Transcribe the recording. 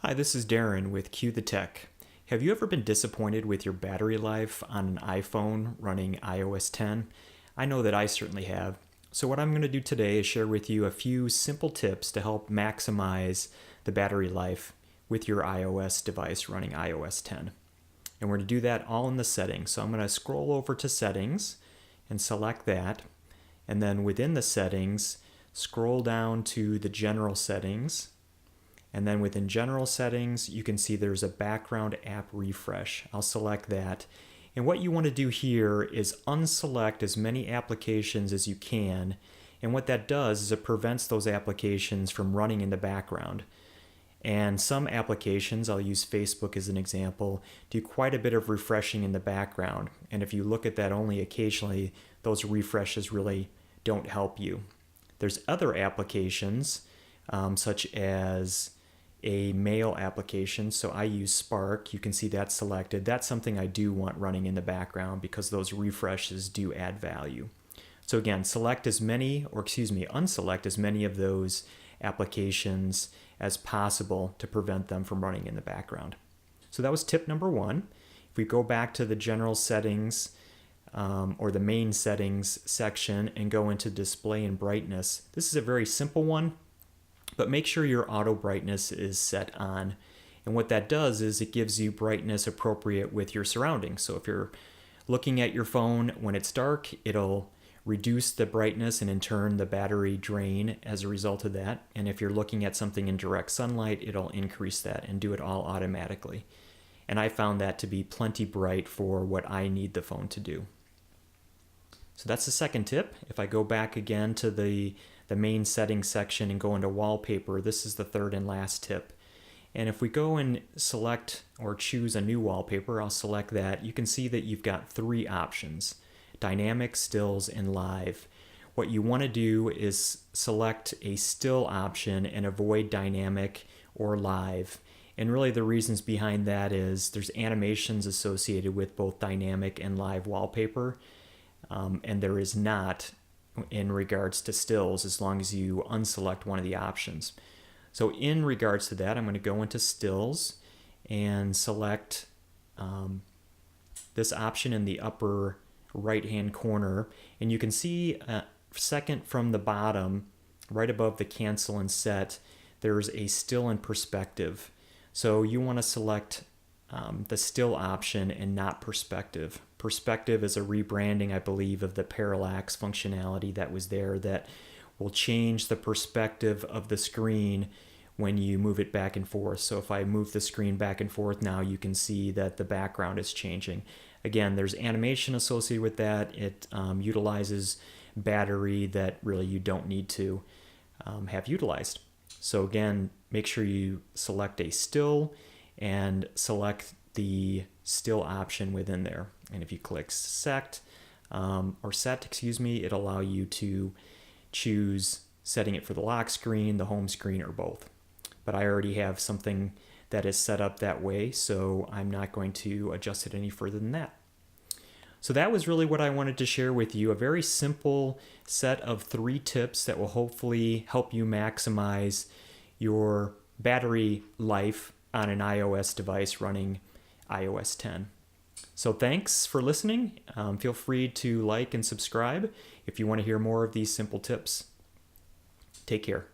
Hi, this is Darren with Q the Tech. Have you ever been disappointed with your battery life on an iPhone running iOS 10? I know that I certainly have. So what I'm going to do today is share with you a few simple tips to help maximize the battery life with your iOS device running iOS 10. And we're going to do that all in the settings. So I'm going to scroll over to settings and select that. And then within the settings, scroll down to the general settings. And then within general settings, you can see there's a background app refresh. I'll select that. And what you want to do here is unselect as many applications as you can. And what that does is it prevents those applications from running in the background. And some applications, I'll use Facebook as an example, do quite a bit of refreshing in the background. And if you look at that only occasionally, those refreshes really don't help you. There's other applications, such as a mail application. So I use Spark. You can see that selected. That's something I do want running in the background because those refreshes do add value. So again, unselect as many of those applications as possible to prevent them from running in the background. So that was tip number one. If we go back to the general settings or the main settings section and go into display and brightness, this is a very simple one. But make sure your auto brightness is set on. And what that does is it gives you brightness appropriate with your surroundings. So if you're looking at your phone when it's dark, it'll reduce the brightness and in turn the battery drain as a result of that. And if you're looking at something in direct sunlight, it'll increase that and do it all automatically. And I found that to be plenty bright for what I need the phone to do. So that's the second tip. If I go back again to the main settings section and go into wallpaper, this is the third and last tip. And if we go and select or choose a new wallpaper, I'll select that. You can see that you've got three options: dynamic, stills, and live. What you want to do is select a still option and avoid dynamic or live. And really the reasons behind that is there's animations associated with both dynamic and live wallpaper. And there is not in regards to stills as long as you unselect one of the options. So in regards to that, I'm going to go into stills and select this option in the upper right hand corner, and you can see second from the bottom right above the cancel and set, there's a still and perspective. So you want to select the still option and not perspective. Perspective is a rebranding, I believe, of the parallax functionality that was there that will change the perspective of the screen when you move it back and forth. So if I move the screen back and forth now, you can see that the background is changing. Again, there's animation associated with that. It utilizes battery that really you don't need to have utilized. So again, make sure you select a still and select the still option within there. And if you click set, it'll allow you to choose setting it for the lock screen, the home screen, or both. But I already have something that is set up that way, so I'm not going to adjust it any further than that. So that was really what I wanted to share with you, a very simple set of 3 tips that will hopefully help you maximize your battery life on an iOS device running iOS 10. So thanks for listening. Feel free to like and subscribe if you want to hear more of these simple tips. Take care.